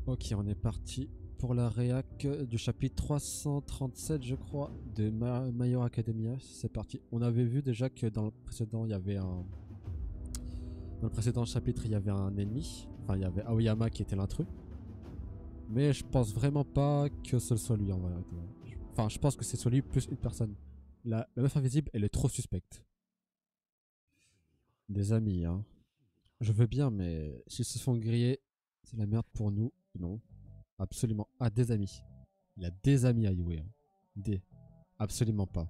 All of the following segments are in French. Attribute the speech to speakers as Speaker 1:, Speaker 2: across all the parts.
Speaker 1: Ok, on est parti pour la réac du chapitre 337, je crois, de My Hero Academia. C'est parti. On avait vu déjà que dans le précédent, il y avait un... Dans le précédent chapitre, il y avait un ennemi. Enfin, il y avait Aoyama qui était l'intrus. Mais je pense vraiment pas que ce soit lui en vrai. Enfin, je pense que c'est soit lui plus une personne. La meuf invisible, elle est trop suspecte. Des amis, hein. Je veux bien, mais s'ils se font griller, c'est la merde pour nous. Non. Absolument. Ah, des amis. Il a des amis à Yue. Hein. Des. Absolument pas.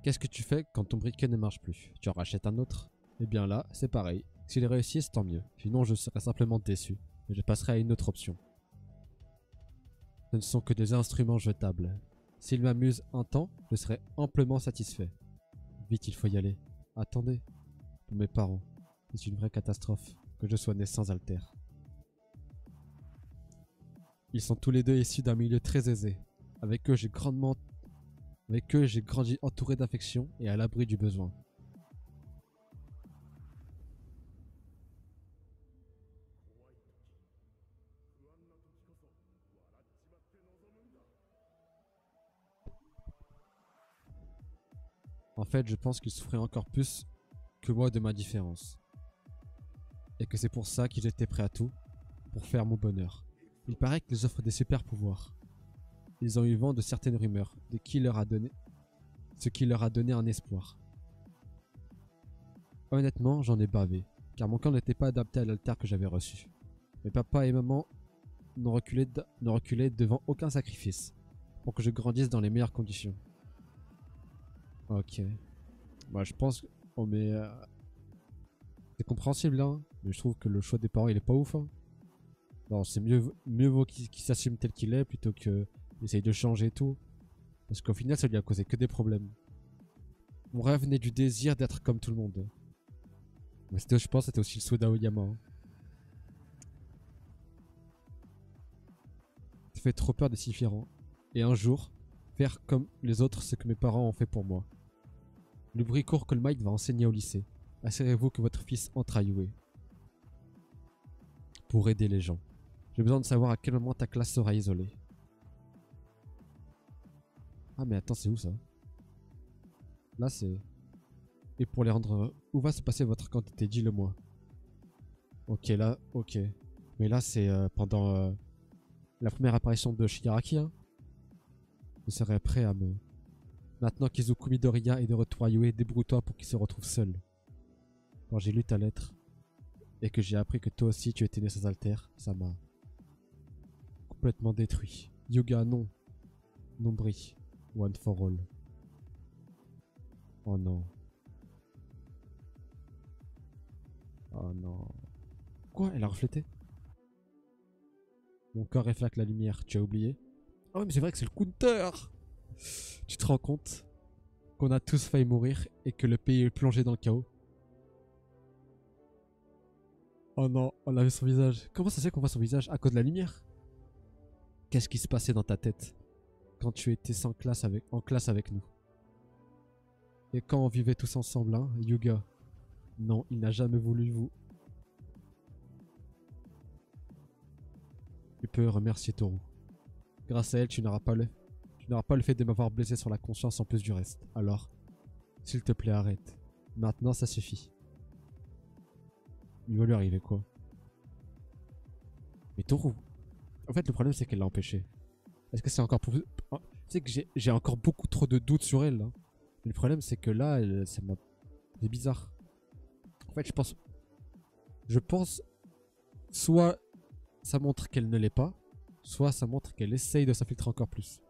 Speaker 1: Qu'est-ce que tu fais quand ton briquet ne marche plus? Tu en rachètes un autre? Eh bien là, c'est pareil. S'il réussit, tant mieux. Sinon, je serais simplement déçu. Et je passerai à une autre option. Ce ne sont que des instruments jetables. S'il m'amuse un temps, je serai amplement satisfait. Vite, il faut y aller. Attendez. Pour mes parents, c'est une vraie catastrophe que je sois né sans alter. Ils sont tous les deux issus d'un milieu très aisé. Avec eux, j'ai grandi entouré d'affection et à l'abri du besoin. En fait, je pense qu'il souffrait encore plus que moi de ma différence. Et que c'est pour ça qu'ils étaient prêts à tout, pour faire mon bonheur. Il paraît qu'ils offrent des super pouvoirs. Ils ont eu vent de certaines rumeurs, ce qui leur a donné un espoir. Honnêtement, j'en ai bavé, car mon corps n'était pas adapté à l'altère que j'avais reçu. Mes papa et maman n'ont reculé devant aucun sacrifice, pour que je grandisse dans les meilleures conditions. Ok. Moi, je pense... Oh, mais... c'est compréhensible, hein. Mais je trouve que le choix des parents, il est pas ouf, hein. Non, c'est mieux vaut qu'il s'assume tel qu'il est, plutôt que essaye de changer et tout. Parce qu'au final, ça lui a causé que des problèmes. Mon rêve naît du désir d'être comme tout le monde. Mais je pense que c'était aussi le souhait d'Aoyama. Hein. Ça fait trop peur d'être différent. Et un jour, faire comme les autres ce que mes parents ont fait pour moi. Le bruit court que le Might va enseigner au lycée. Assurez-vous que votre fils entre à Yue. Pour aider les gens. J'ai besoin de savoir à quel moment ta classe sera isolée. Ah mais attends, c'est où ça? Là c'est... Et pour les rendre heureux, où va se passer votre quantité? Dis-le-moi. Ok, là, ok. Mais là c'est pendant la première apparition de Shigaraki. Hein. Je serais prêt à me... Maintenant qu'Izuku Midoriya est de retour à Yue, débrouille-toi pour qu'il se retrouve seul. Quand j'ai lu ta lettre, et que j'ai appris que toi aussi tu étais né sans alter, ça m'a complètement détruit. Yuga, non. Nombri. One for all. Oh non. Oh non. Quoi? Elle a reflété? Mon corps réflecte la lumière, tu as oublié? Oh mais c'est vrai que c'est le counter! Tu te rends compte qu'on a tous failli mourir et que le pays est plongé dans le chaos? Oh non, on a vu son visage. Comment ça se fait qu'on voit son visage? À cause de la lumière? Qu'est-ce qui se passait dans ta tête quand tu étais en classe avec nous? Et quand on vivait tous ensemble, hein, Yuga? Non, il n'a jamais voulu vous. Tu peux remercier Toru. Grâce à elle, tu n'auras pas le fait de m'avoir blessé sur la conscience en plus du reste. Alors, s'il te plaît, arrête. Maintenant, ça suffit. Il va lui arriver quoi? Mais Toru. En fait, le problème, c'est qu'elle l'a empêché. Est-ce que c'est encore pour... Tu sais que j'ai encore beaucoup trop de doutes sur elle. Là. Mais le problème, c'est que là, c'est bizarre. En fait, je pense, soit ça montre qu'elle ne l'est pas, soit ça montre qu'elle essaye de s'infiltrer encore plus.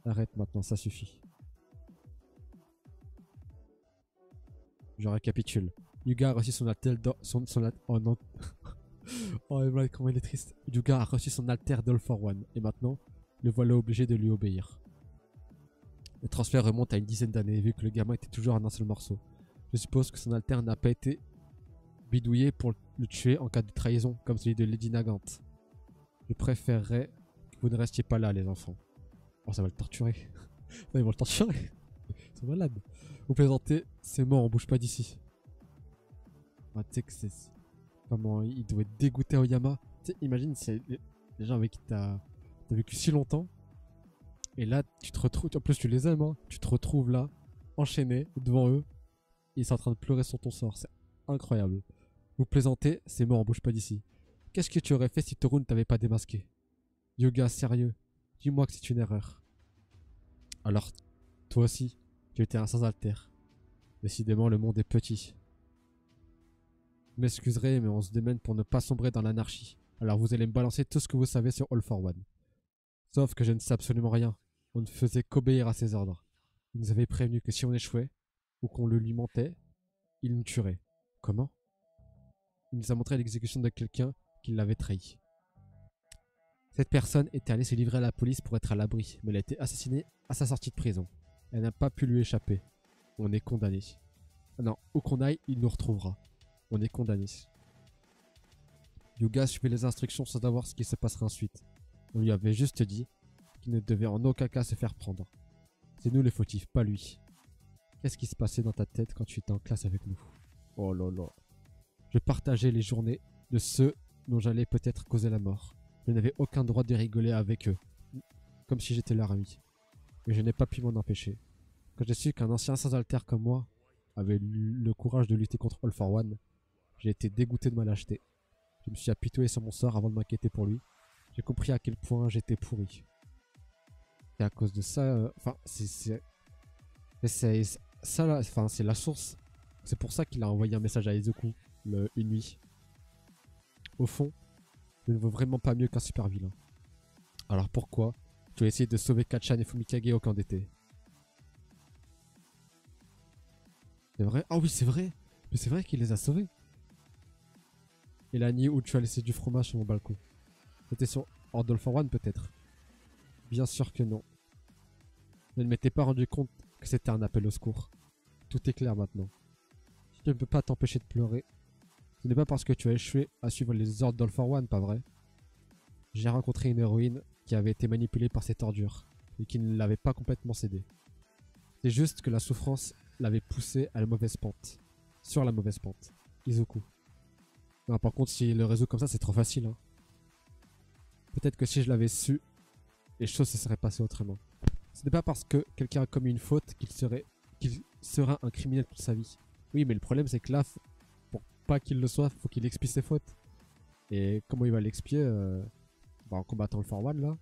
Speaker 1: Arrête maintenant, ça suffit. Je récapitule. Yuga a reçu son alter... Oh non. Oh comment il est triste. Yuga a reçu son alter d'All for One. Et maintenant, le voilà obligé de lui obéir. Le transfert remonte à une dizaine d'années, vu que le gamin était toujours en un seul morceau. Je suppose que son alter n'a pas été bidouillé pour le tuer en cas de trahison, comme celui de Lady Nagant. Je préférerais que vous ne restiez pas là, les enfants. Oh, ça va le torturer. Non, ils vont le torturer. Ils sont malades. Vous plaisantez, c'est mort, on bouge pas d'ici. Ah, tu sais que c'est... Comment il doit être dégoûté Aoyama. Tu sais, imagine, c'est les gens avec qui t'as vécu si longtemps. Et là, tu te retrouves. En plus, tu les aimes, hein. Tu te retrouves là, enchaîné devant eux. Et ils sont en train de pleurer sur ton sort. C'est incroyable. Vous plaisantez, c'est mort, on bouge pas d'ici. Qu'est-ce que tu aurais fait si Torun t'avait pas démasqué? Yoga, sérieux. Dis-moi que c'est une erreur. Alors, toi aussi, tu étais un sans alter. Décidément, le monde est petit. Vous m'excuserez, mais on se démène pour ne pas sombrer dans l'anarchie. Alors vous allez me balancer tout ce que vous savez sur All for One. Sauf que je ne sais absolument rien. On ne faisait qu'obéir à ses ordres. Il nous avait prévenu que si on échouait, ou qu'on le lui mentait, il nous tuerait. Comment? Il nous a montré l'exécution de quelqu'un qui l'avait trahi. Cette personne était allée se livrer à la police pour être à l'abri, mais elle a été assassinée à sa sortie de prison. Elle n'a pas pu lui échapper. On est condamné. Non, où qu'on aille, il nous retrouvera. On est condamné. Yuga suivait les instructions sans savoir ce qui se passerait ensuite. On lui avait juste dit qu'il ne devait en aucun cas se faire prendre. C'est nous les fautifs, pas lui. Qu'est-ce qui se passait dans ta tête quand tu étais en classe avec nous? Oh là là. Je partageais les journées de ceux dont j'allais peut-être causer la mort. Je n'avais aucun droit de rigoler avec eux, comme si j'étais leur ami. Mais je n'ai pas pu m'en empêcher. Quand j'ai su qu'un ancien sans alter comme moi avait le courage de lutter contre All for One, j'ai été dégoûté de ma lâcheté. Je me suis apitoyé sur mon sort avant de m'inquiéter pour lui. J'ai compris à quel point j'étais pourri. Et à cause de ça, enfin, c'est ça là, enfin, c'est la source. C'est pour ça qu'il a envoyé un message à Izuku une nuit. Au fond, je ne vaux vraiment pas mieux qu'un super vilain. Alors pourquoi tu as essayé de sauver Kacchan et Fumikage au camp d'été? C'est vrai? Ah oui, c'est vrai. Mais c'est vrai qu'il les a sauvés. Et la nuit où tu as laissé du fromage sur mon balcon. C'était sur All for One peut-être? Bien sûr que non. Je ne m'étais pas rendu compte que c'était un appel au secours. Tout est clair maintenant. Si tu ne peux pas t'empêcher de pleurer, ce n'est pas parce que tu as échoué à suivre les ordres d'All for One, pas vrai? J'ai rencontré une héroïne qui avait été manipulée par cette ordure et qui ne l'avait pas complètement cédé. C'est juste que la souffrance l'avait poussée à la mauvaise pente. Sur la mauvaise pente. Izuku. Non, par contre, si le réseau comme ça, c'est trop facile. Hein. Peut-être que si je l'avais su, les choses se seraient passées autrement. Ce n'est pas parce que quelqu'un a commis une faute qu'il sera un criminel toute sa vie. Oui, mais le problème, c'est que là, pour pas qu'il le soit, faut qu'il expie ses fautes. Et comment il va l'expier en combattant le For One, là.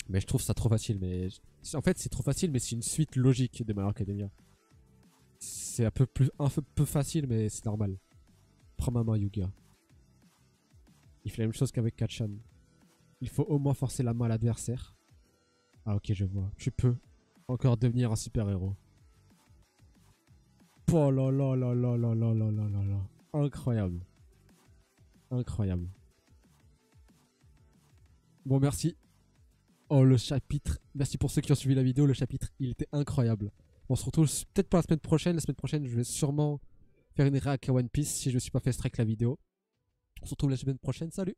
Speaker 1: Mais je trouve ça trop facile. Mais en fait, c'est trop facile, mais c'est une suite logique de My Hero Academia. C'est un peu facile, mais c'est normal. Prends ma main, Yuga. Il fait la même chose qu'avec Kacchan. Il faut au moins forcer la main à l'adversaire. Ah ok, je vois. Tu peux encore devenir un super héros. Oh là là là là là là là là là là. Incroyable. Incroyable. Bon, merci. Oh, le chapitre. Merci pour ceux qui ont suivi la vidéo. Le chapitre, il était incroyable. On se retrouve peut-être pas la semaine prochaine. La semaine prochaine, je vais sûrement faire une réac à One Piece si je ne me suis pas fait strike la vidéo. On se retrouve la semaine prochaine. Salut!